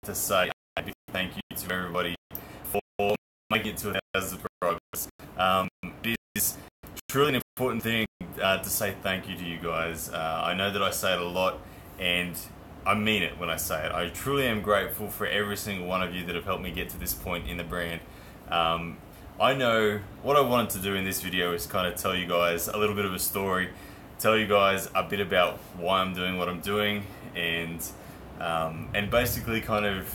to say a big thank you to everybody for making it to 1,000 subscribers. It is truly an important thing to say thank you to you guys. I know that I say it a lot, and I mean it when I say it. I truly am grateful for every single one of you that have helped me get to this point in the brand. I know what I wanted to do in this video is kind of tell you guys a little bit of a story, tell you guys a bit about why I'm doing what I'm doing, and basically kind of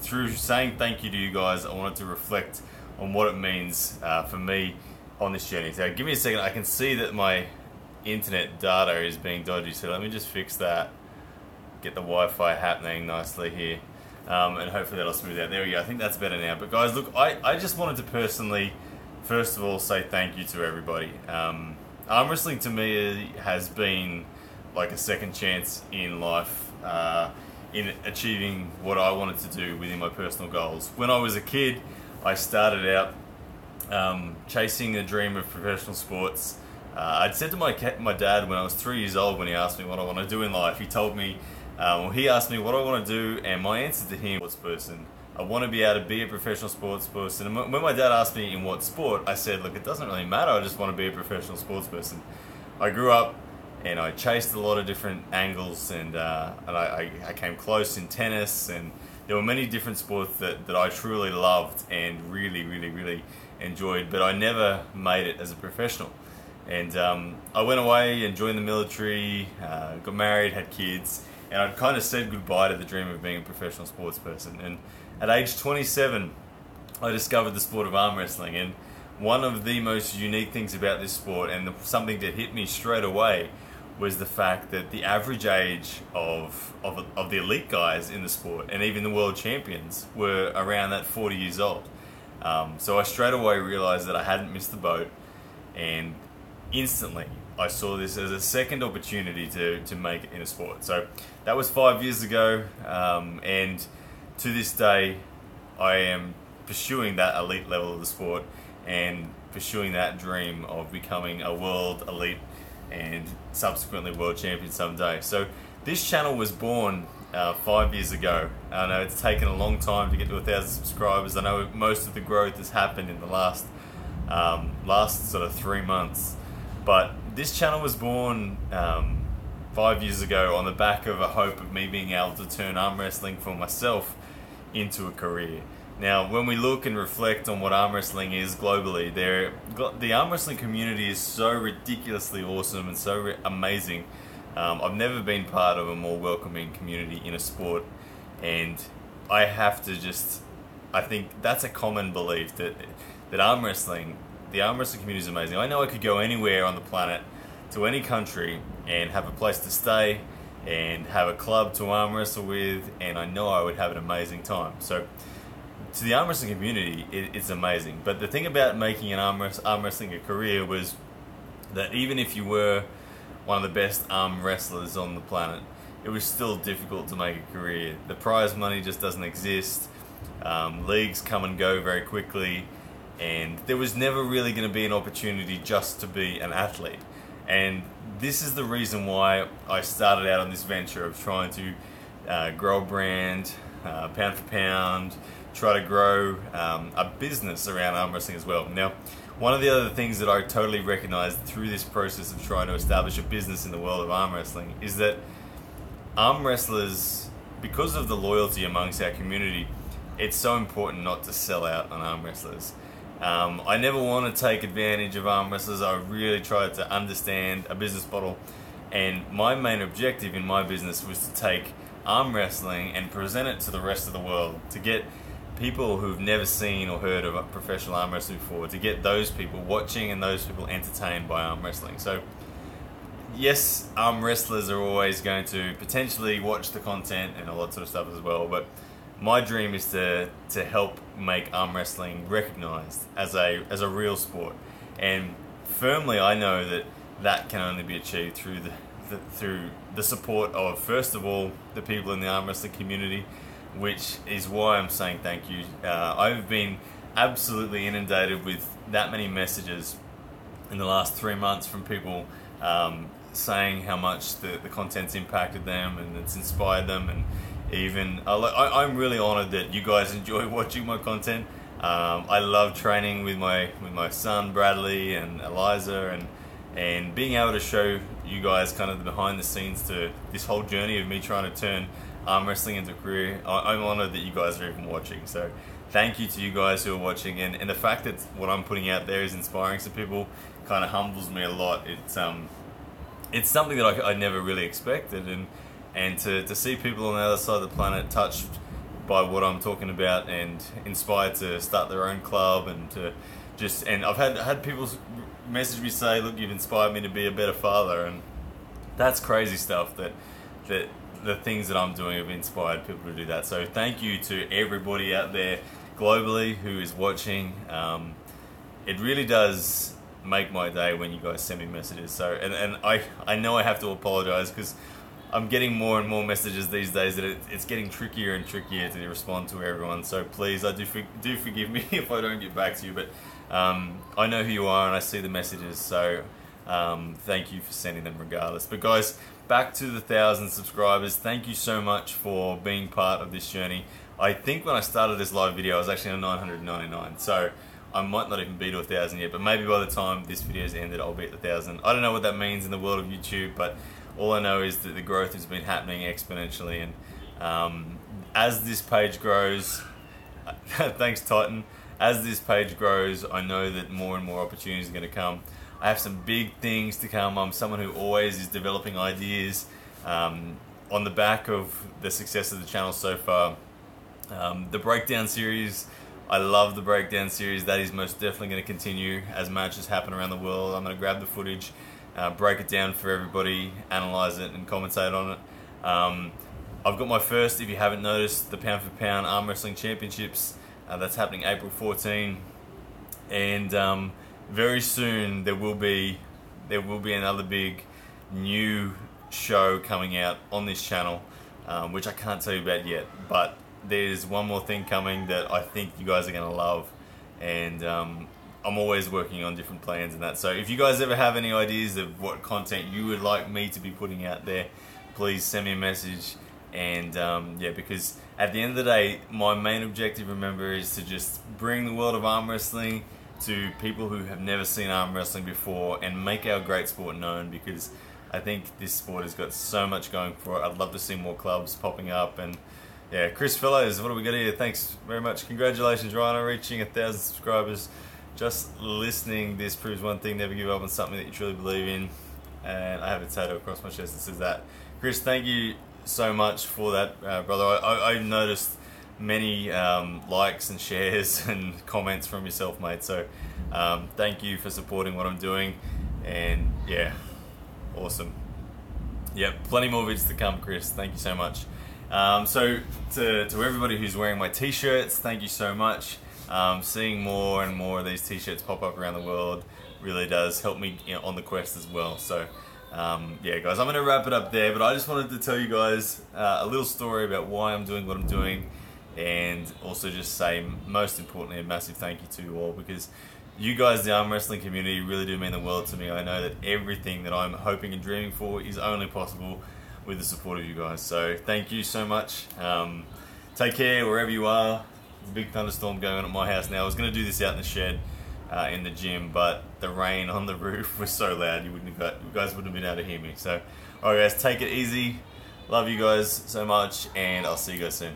through saying thank you to you guys, I wanted to reflect on what it means for me on this journey. So give me a second. I can see that my internet data is being dodgy, so let me just fix that, get the Wi-Fi happening nicely here, and hopefully that'll smooth out. There we go. I think that's better now. But guys, look, I just wanted to personally, first of all, say thank you to everybody. Arm wrestling to me has been like a second chance in life, in achieving what I wanted to do within my personal goals. When I was a kid, I started out chasing the dream of professional sports. I'd said to my dad when I was 3 years old, when he asked me what I want to do in life, he told me, he asked me what I want to do, and my answer to him was sports person. I want to be able to be a professional sports person. And when my dad asked me in what sport, I said, look, it doesn't really matter, I just want to be a professional sports person. I grew up and I chased a lot of different angles, and I came close in tennis, and there were many different sports that I truly loved and really enjoyed, but I never made it as a professional. And I went away and joined the military, got married, had kids, and I'd kind of said goodbye to the dream of being a professional sports person. And at age 27, I discovered the sport of arm wrestling, and one of the most unique things about this sport, and something that hit me straight away, was the fact that the average age of the elite guys in the sport, and even the world champions, were around that 40 years old. So I straight away realized that I hadn't missed the boat, and instantly I saw this as a second opportunity to make it in a sport. So that was 5 years ago, and to this day I am pursuing that elite level of the sport and pursuing that dream of becoming a world elite and subsequently world champion someday. So this channel was born 5 years ago. I know it's taken a long time to get to 1,000 subscribers. I know most of the growth has happened in the last sort of 3 months, but this channel was born 5 years ago on the back of a hope of me being able to turn arm wrestling for myself into a career. Now, when we look and reflect on what arm wrestling is globally, the arm wrestling community is so ridiculously awesome and so amazing. I've never been part of a more welcoming community in a sport, and I have to I think that's a common belief that the arm wrestling community is amazing. I know I could go anywhere on the planet, to any country, and have a place to stay, and have a club to arm wrestle with, and I know I would have an amazing time. So to the arm wrestling community, it's amazing. But the thing about making an arm wrestling a career was that even if you were one of the best arm wrestlers on the planet, it was still difficult to make a career. The prize money just doesn't exist. Leagues come and go very quickly, and there was never really going to be an opportunity just to be an athlete. And this is the reason why I started out on this venture of trying to grow a brand, pound for pound, try to grow a business around arm wrestling as well. Now, one of the other things that I totally recognized through this process of trying to establish a business in the world of arm wrestling is that arm wrestlers, because of the loyalty amongst our community, it's so important not to sell out on arm wrestlers. I never want to take advantage of arm wrestlers. I really tried to understand a business model, and my main objective in my business was to take arm wrestling and present it to the rest of the world, to get people who've never seen or heard of a professional arm wrestling before, to get those people watching and those people entertained by arm wrestling. So yes, arm wrestlers are always going to potentially watch the content and all that sort of stuff as well, but my dream is to help make arm wrestling recognized as a real sport. And firmly I know that can only be achieved through the support of, first of all, the people in the arm wrestling community, which is why I'm saying thank you. I've been absolutely inundated with that many messages in the last 3 months from people saying how much the content's impacted them and it's inspired them, even. I'm really honored that you guys enjoy watching my content. I love training with my son Bradley and Eliza, and being able to show you guys kind of the behind the scenes to this whole journey of me trying to turn arm wrestling into a career. I'm honored that you guys are even watching. So thank you to you guys who are watching, and the fact that what I'm putting out there is inspiring some people kind of humbles me a lot. It's something that I never really expected, and to see people on the other side of the planet touched by what I'm talking about and inspired to start their own club, and I've had people message me say, look, you've inspired me to be a better father, and that's crazy stuff, that the things that I'm doing have inspired people to do that. So thank you to everybody out there globally who is watching. It really does make my day when you guys send me messages. So and I know I have to apologize because I'm getting more and more messages these days that it's getting trickier and trickier to respond to everyone. So please, do forgive me if I don't get back to you, but I know who you are and I see the messages, so thank you for sending them regardless. But guys, back to the 1,000 subscribers. Thank you so much for being part of this journey. I think when I started this live video I was actually on 999, so I might not even be to 1,000 yet, but maybe by the time this video's ended I'll be at the 1,000. I don't know what that means in the world of YouTube, but all I know is that the growth has been happening exponentially, and as this page grows, thanks Titan, as this page grows, I know that more and more opportunities are going to come. I have some big things to come. I'm someone who always is developing ideas on the back of the success of the channel so far. The Breakdown series, I love the Breakdown series. That is most definitely going to continue as matches happen around the world. I'm going to grab the footage, break it down for everybody, analyze it and commentate on it. I've got my first, if you haven't noticed, the Pound for Pound Arm Wrestling Championships. That's happening April 14, and very soon there will be another big new show coming out on this channel, which I can't tell you about yet, but there's one more thing coming that I think you guys are going to love, and I'm always working on different plans and that. So if you guys ever have any ideas of what content you would like me to be putting out there, please send me a message. And yeah, because at the end of the day, my main objective, remember, is to just bring the world of arm wrestling to people who have never seen arm wrestling before and make our great sport known, because I think this sport has got so much going for it. I'd love to see more clubs popping up. And yeah, Chris Fellows, what do we got here? Thanks very much. Congratulations, Rhino, reaching 1,000 subscribers. Just listening, this proves one thing: never give up on something that you truly believe in. And I have a tattoo across my chest that says that. Chris, thank you so much for that, brother. I noticed many likes and shares and comments from yourself, mate, so thank you for supporting what I'm doing, and yeah, awesome. Yeah, plenty more videos to come, Chris. Thank you so much. So to everybody who's wearing my t-shirts, thank you so much. Seeing more and more of these t-shirts pop up around the world really does help me, you know, on the quest as well. So yeah guys, I'm going to wrap it up there, but I just wanted to tell you guys a little story about why I'm doing what I'm doing, and also just say, most importantly, a massive thank you to you all, because you guys, the arm wrestling community, really do mean the world to me. I know that everything that I'm hoping and dreaming for is only possible with the support of you guys, so thank you so much. Take care wherever you are. There's a big thunderstorm going on at my house now. I was going to do this out in the shed in the gym, but the rain on the roof was so loud you guys wouldn't have been able to hear me. So alright guys, take it easy, love you guys so much, and I'll see you guys soon.